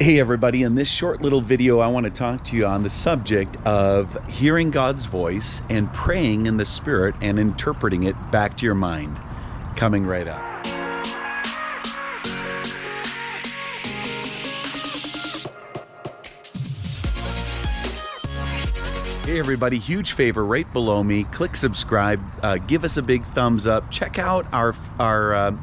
Hey everybody, in this short little video I want to talk to you on the subject of hearing God's voice and praying in the Spirit and interpreting it back to your mind. Coming right up. Hey everybody, huge favor right below me, click subscribe, give us a big thumbs up, check out our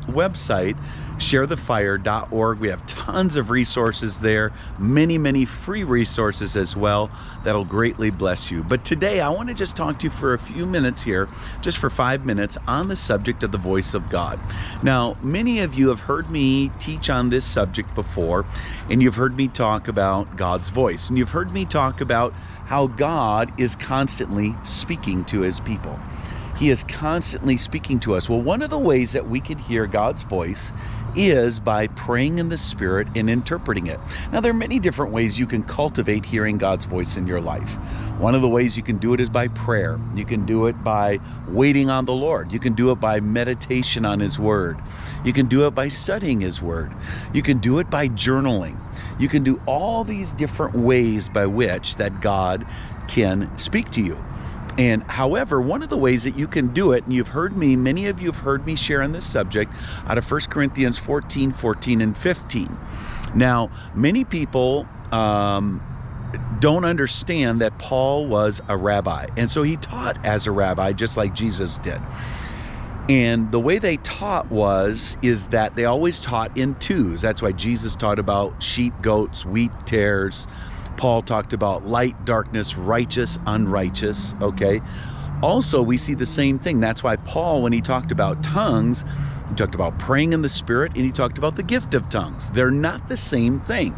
website, sharethefire.org. We have tons of resources there, many free resources as well that'll greatly bless you. But today I want to just talk to you for a few minutes here, just for 5 minutes, on the subject of the voice of God. Now, many of you have heard me teach on this subject before, and you've heard me talk about God's voice, and you've heard me talk about how God is constantly speaking to his people. He is constantly speaking to us. Well, one of the ways that we can hear God's voice is by praying in the Spirit and interpreting it. Now, there are many different ways you can cultivate hearing God's voice in your life. One of the ways you can do it is by prayer. You can do it by waiting on the Lord. You can do it by meditation on his word. You can do it by studying his word. You can do it by journaling. You can do all these different ways by which that God can speak to you. And however, one of the ways that you can do it, and many of you have heard me share on this subject out of 1 Corinthians 14 and 15. Now, many people don't understand that Paul was a rabbi. And so he taught as a rabbi, just like Jesus did. And the way they taught is that they always taught in twos. That's why Jesus taught about sheep, goats, wheat, tares. Paul talked about light, darkness, righteous, unrighteous, okay? Also, we see the same thing. That's why Paul, when he talked about tongues, he talked about praying in the Spirit, and he talked about the gift of tongues. They're not the same thing.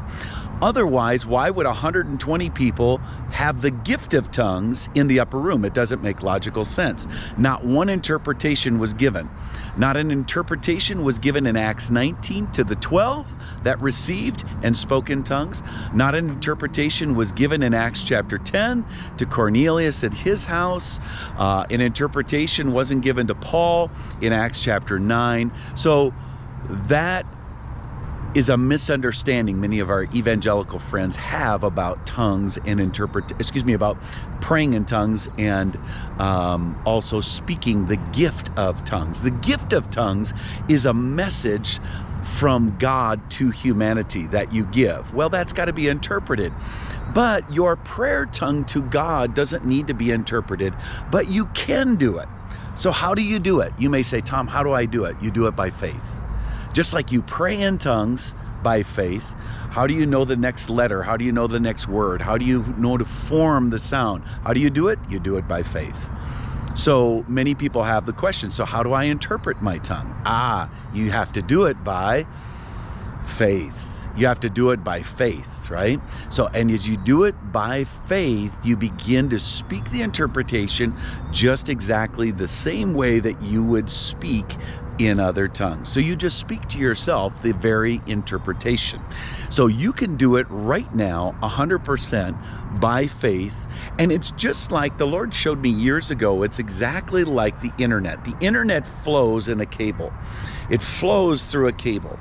Otherwise, why would 120 people have the gift of tongues in the upper room? It doesn't make logical sense. Not one interpretation was given. Not an interpretation was given in Acts 19 to the 12 that received and spoke in tongues. Not an interpretation was given in Acts chapter 10 to Cornelius at his house. An interpretation wasn't given to Paul in Acts chapter 9. So that is a misunderstanding many of our evangelical friends have about tongues and about praying in tongues and also speaking the gift of tongues. The gift of tongues is a message from God to humanity that you give. Well, that's got to be interpreted. But your prayer tongue to God doesn't need to be interpreted, but you can do it. So how do you do it? You may say, Tom, how do I do it? You do it by faith. Just like you pray in tongues by faith, how do you know the next letter? How do you know the next word? How do you know to form the sound? How do you do it? You do it by faith. So many people have the question, so how do I interpret my tongue? You have to do it by faith. You have to do it by faith, right? So, and as you do it by faith, you begin to speak the interpretation just exactly the same way that you would speak in other tongues. So you just speak to yourself the very interpretation. So you can do it right now 100% by faith. And it's just like the Lord showed me years ago. It's exactly like the internet. The internet flows in a cable. It flows through a cable.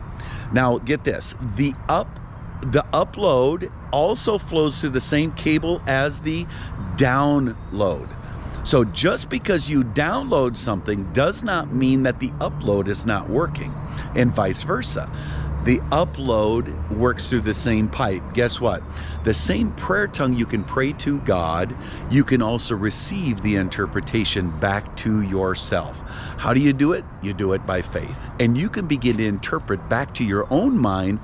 Now get this, the upload also flows through the same cable as the download. So just because you download something does not mean that the upload is not working, and vice versa. The upload works through the same pipe. Guess what? The same prayer tongue you can pray to God, you can also receive the interpretation back to yourself. How do you do it? You do it by faith. And you can begin to interpret back to your own mind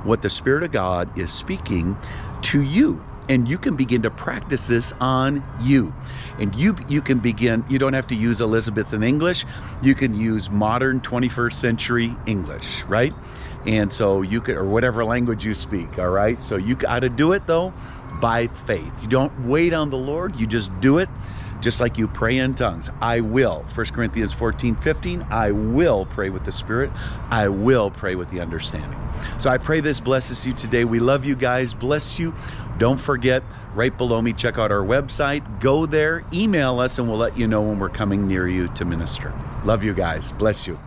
what the Spirit of God is speaking to you. And you can begin to practice this on you. And you can begin, you don't have to use Elizabethan English. You can use modern 21st century English, right? And so you could, or whatever language you speak, all right? So you got to do it though by faith. You don't wait on the Lord, you just do it. Just like you pray in tongues. I will. 1 Corinthians 14:15, I will pray with the Spirit. I will pray with the understanding. So I pray this blesses you today. We love you guys. Bless you. Don't forget, right below me, check out our website. Go there, email us, and we'll let you know when we're coming near you to minister. Love you guys. Bless you.